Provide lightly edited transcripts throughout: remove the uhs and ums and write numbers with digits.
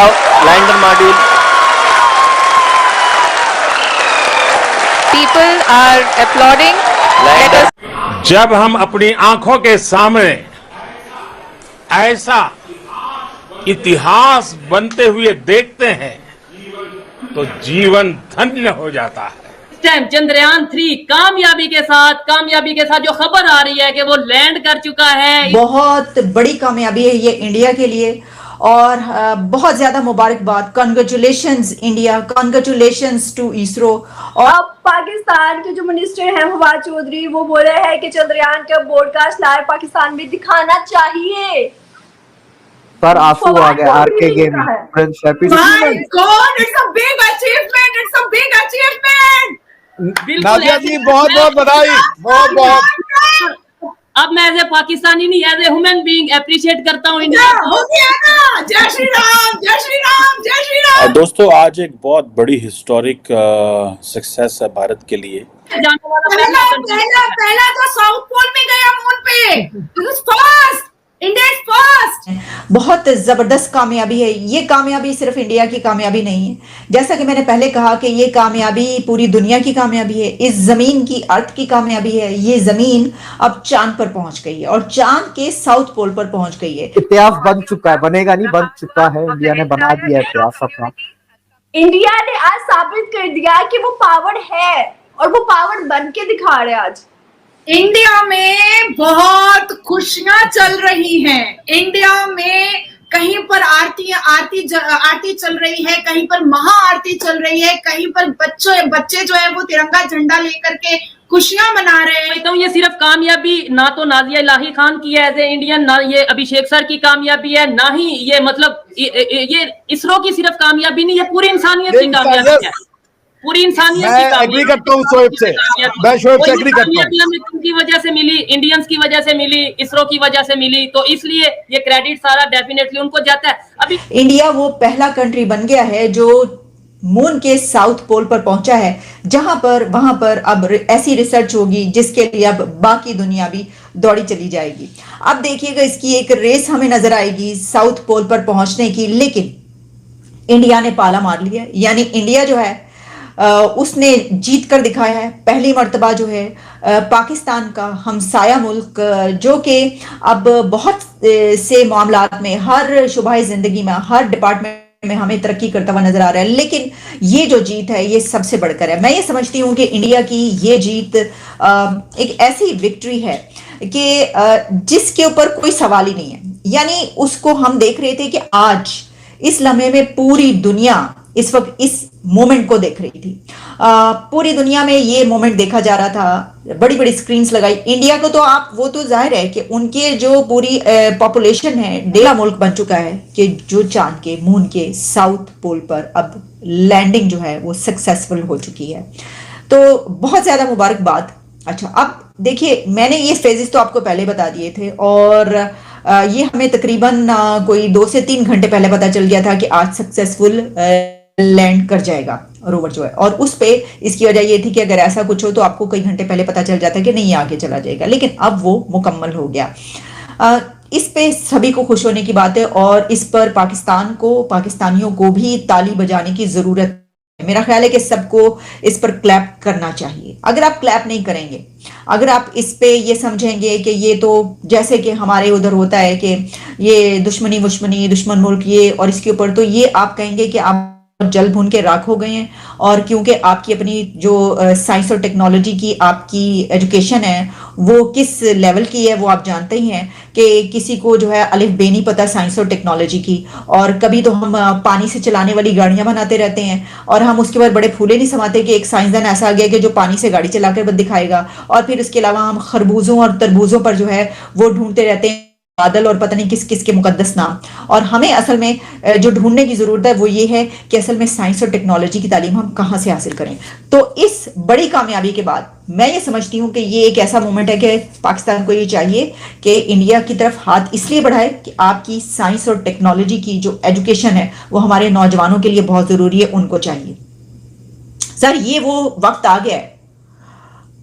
Now lander module. People are applauding. Let us. जब हम अपनी आंखों के सामने ऐसा इतिहास बनते हुए देखते हैं तो जीवन धन्य हो जाता है। टाइम चंद्रयान 3 कामयाबी के साथ जो खबर आ रही है कि वो लैंड कर चुका है। बहुत बड़ी कामयाबी है ये इंडिया के लिए और बहुत ज्यादा मुबारकबाद। Congratulations India, congratulations to ISRO. और अब पाकिस्तान के जो मिनिस्टर हैं फवाद चौधरी वो बोल रहे हैं कि चंद्रयान का ब्रॉडकास्ट लाइव पाकिस्तान में दिखाना चाहिए। सर आंसू आ गए RK game friends happy my god, it's a big achievement, it's a big achievement. Nadia ji बहुत बहुत बधाई, बहुत बहुत। अब मैं एज ए पाकिस्तानी नहीं as a human being appreciate करता हूँ इंडिया को। जय श्री राम, जय श्री राम, जय श्री राम। दोस्तों आज एक बहुत बड़ी हिस्टोरिक सक्सेस है भारत के लिए। पहला तो साउथ पोल में गया मून पे। This is first, India is first. बहुत जबरदस्त कामयाबी है ये। कामयाबी सिर्फ इंडिया की कामयाबी नहीं है, जैसा कि मैंने पहले कहा कि ये कामयाबी पूरी दुनिया की कामयाबी है। इस जमीन की, अर्थ की कामयाबी है। ये जमीन अब चांद पर पहुंच गई है और चांद के साउथ पोल पर पहुंच गई है। इतिहास बन चुका है, बनेगा नहीं, बन चुका है। इंडिया ने बना दिया इतिहास अपना। इंडिया ने आज साबित कर दिया कि वो पावर है और वो पावर बन के दिखा रहे हैं। आज इंडिया में बहुत खुशियां चल रही हैं। इंडिया में कहीं पर आरती चल रही है, कहीं पर महाआरती चल रही है, कहीं पर बच्चे जो है वो तिरंगा झंडा लेकर के खुशियां मना रहे हैं। तो ये सिर्फ कामयाबी ना तो नाजिया इलाही खान की है एज ए इंडियन, ना ये अभिषेक सर की कामयाबी है, ना ही ये मतलब ये इसरो की सिर्फ कामयाबी नहीं, ये पूरी इंसानियत की कामयाबी है। पूरी इंसानियत की मैं एग्री करता हूँ शोएब से, मैं शोएब से एग्री करता हूँ। हमें उनकी वजह से मिली, इंडियंस की वजह से मिली, इसरो की वजह से मिली, तो इसलिए ये क्रेडिट सारा डेफिनेटली उनको जाता है। अभी इंडिया वो पहला कंट्री बन गया है जो मून के साउथ पोल पर पहुंचा है, जहां पर वहां पर अब ऐसी रिसर्च होगी जिसके लिए अब बाकी दुनिया भी दौड़ी चली जाएगी। अब देखिएगा इसकी एक रेस हमें नजर आएगी साउथ पोल पर पहुंचने की, लेकिन इंडिया ने पाला मार लिया। यानी इंडिया जो है उसने जीत कर दिखाया है। पहली मर्तबा जो है पाकिस्तान का हमसाया मुल्क, जो कि अब बहुत से मामलात में, हर शुबाह जिंदगी में, हर डिपार्टमेंट में हमें तरक्की करता हुआ नजर आ रहा है। लेकिन ये जो जीत है ये सबसे बढ़कर है। मैं ये समझती हूँ कि इंडिया की ये जीत एक ऐसी विक्ट्री है कि जिसके ऊपर कोई सवाल ही नहीं है। यानी उसको हम देख रहे थे कि आज इस लम्हे में पूरी दुनिया इस वक्त इस मोमेंट को देख रही थी। पूरी दुनिया में ये मोमेंट देखा जा रहा था, बड़ी बड़ी स्क्रीन्स लगाई। इंडिया को तो आप वो तो जाहिर है कि उनके जो पूरी पॉपुलेशन है, डेढ़ मुल्क बन चुका है कि जो चांद के, मून के साउथ पोल पर अब लैंडिंग जो है वो सक्सेसफुल हो चुकी है। तो बहुत ज्यादा मुबारकबाद। अच्छा, अब देखिए मैंने ये फेजेस तो आपको पहले बता दिए थे और ये हमें तकरीबन कोई 2 से 3 घंटे पहले पता चल गया था कि आज सक्सेसफुल लैंड कर जाएगा रोवर जो है। और उस पे इसकी वजह ये थी कि अगर ऐसा कुछ हो तो आपको कई घंटे पहले पता चल जाता कि नहीं आगे चला जाएगा, लेकिन अब वो मुकम्मल हो गया। इस पे सभी को खुश होने की बात है और इस पर पाकिस्तान को, पाकिस्तानियों को भी ताली बजाने की जरूरत है। मेरा ख्याल है कि सबको इस पर क्लैप करना चाहिए। अगर आप क्लैप नहीं करेंगे, अगर आप इस पे ये समझेंगे कि ये तो जैसे कि हमारे उधर होता है कि ये दुश्मन मुल्क ये और इसके ऊपर, तो ये आप कहेंगे कि आप जल भून के राख हो गए हैं। और क्योंकि आपकी अपनी जो साइंस और टेक्नोलॉजी की आपकी एजुकेशन है वो किस लेवल की है वो आप जानते ही हैं कि किसी को जो है अलिफ बे नहीं पता साइंस और टेक्नोलॉजी की। और कभी तो हम पानी से चलाने वाली गाड़ियां बनाते रहते हैं और हम उसके बाद बड़े फूले नहीं समाते कि एक साइंसदान ऐसा आ गया कि जो पानी से गाड़ी चलाकर दिखाएगा। और फिर उसके अलावा हम खरबूजों और तरबूजों पर जो है वो ढूंढते रहते हैं बादल और पता नहीं किस किस के मुकद्दस नाम। और हमें असल में जो ढूंढने की जरूरत है वो ये है कि असल में साइंस और टेक्नोलॉजी की तालीम हम कहां से हासिल करें। तो इस बड़ी कामयाबी के बाद मैं ये समझती हूं कि ये एक ऐसा मोमेंट है कि पाकिस्तान को ये चाहिए कि इंडिया की तरफ हाथ इसलिए बढ़ाए कि आपकी साइंस और टेक्नोलॉजी की जो एजुकेशन है वो हमारे नौजवानों के लिए बहुत जरूरी है, उनको चाहिए। सर ये वो वक्त आ गया है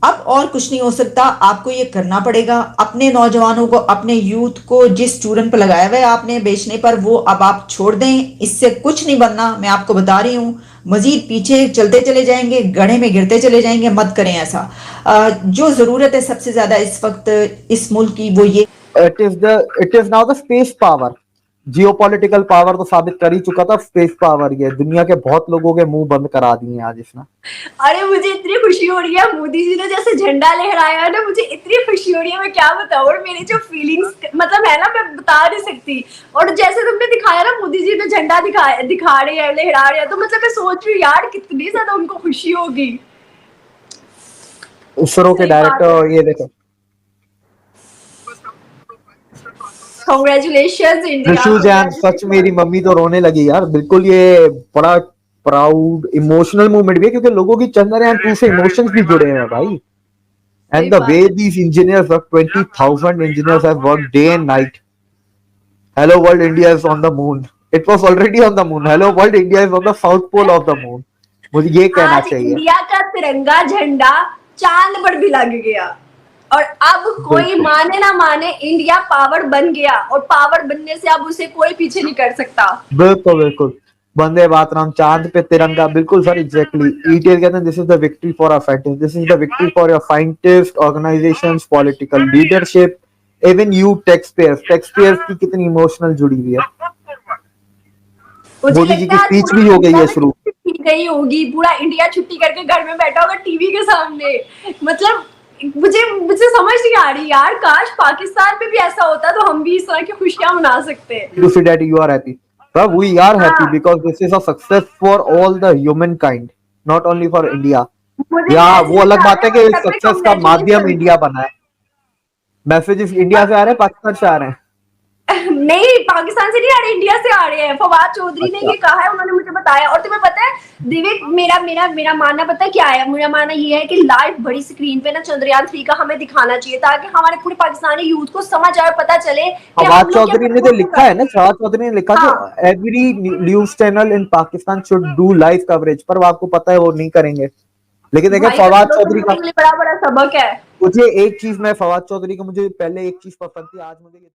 अब और कुछ नहीं हो सकता, आपको ये करना पड़ेगा। अपने नौजवानों को, अपने यूथ को जिस स्टूडेंट पर लगाया हुआ है आपने बेचने पर, वो अब आप छोड़ दें। इससे कुछ नहीं बनना, मैं आपको बता रही हूँ। मजीद पीछे चलते चले जाएंगे, गड्ढे में गिरते चले जाएंगे। मत करें ऐसा। जो जरूरत है सबसे ज्यादा इस वक्त इस मुल्क की, वो ये it is now the space power. Geopolitical power तो साबित कर ही चुका था, स्पेस पावर ये दुनिया के बहुत लोगों के मुंह बंद करा दिए आज इसने। अरे मुझे इतनी खुशी हो रही है, मोदी जी ने जैसे झंडा लहराया है ना, मुझे इतनी खुशी हो रही है, मैं क्या बताऊं। और मेरी जो फीलिंग्स मतलब है ना, मैं बता नहीं सकती। और जैसे तुमने दिखाया ना, मोदी जी ने झंडा दिखा रहे हैं, लहरा रहे हैं, तो मतलब मैं सोच रही हूँ यार कितनी ज्यादा उनको खुशी होगी। इसरो के डायरेक्टर, ये देखो कांग्रेचुलेशंस इंडिया। सच मेरी मम्मी तो रोने लगी यार। बिल्कुल ये बड़ा प्राउड इमोशनल मूवमेंट भी है, क्योंकि लोगों की चंद्रयान-2 से इमोशंस भी जुड़े हैं भाई। And the way these engineers of 20,000 engineers have worked day and night. Hello world, India is on the moon. It was already on the moon. Hello world, India is on the south pole of the moon. मुझे ये कहना चाहिए। India का तिरंगा झंडा चांद पर भी लग गया। और अब कोई माने ना माने, इंडिया पावर बन गया। और पावर बनने से अब उसे कोई पीछे नहीं कर सकता। बिल्कुल बिल्कुल। वंदे मातरम, चांद पे तिरंगा। बिल्कुल सर, एग्जैक्टली। ईटीएल कहते हैं this is the victory for our fighters, this is the victory for your scientist, organisations, political leadership, even you taxpayers की कितनी इमोशनल जुड़ी हुई है। मोदी जी की स्पीच भी हो गई है शुरू। गई होगी, पूरा इंडिया छुट्टी करके घर में बैठा होगा टीवी के सामने। मतलब मुझे समझ नहीं आ रही यार, काश पाकिस्तान में भी ऐसा होता तो हम भी इस तरह की खुशियां मना सकते। To see that you are happy. Sir, we are happy because this is a success for all the humankind, not only for India. या वो अलग बात है कि इस सक्सेस का माध्यम इंडिया बना है। मैसेजेस इंडिया से आ रहे हैं, पाकिस्तान से आ रहे हैं? नहीं, पाकिस्तान से नहीं आ रहे, इंडिया से आ रहे हैं। फवाद चौधरी ने ये कहा है, उन्होंने मुझे बताया। और तुम्हें पता है दिव्य, मेरा मानना पता है क्या है? मेरा मानना ये है कि लाइव बड़ी स्क्रीन पे ना चंद्रयान-3 का हमें दिखाना चाहिए, ताकि हमारे पूरे पाकिस्तानी यूथ को समझ आए, पता चले। फवाद चौधरी ने तो लिखा है ना, फवाद चौधरी ने लिखा कि every news channel in Pakistan should do live coverage, पर वो आपको पता है वो नहीं करेंगे। लेकिन देखिए फवाद चौधरी का बड़ा सबक है। मुझे एक चीज, मैं फवाद चौधरी को मुझे पहले एक चीज पसंद थी, आज मुझे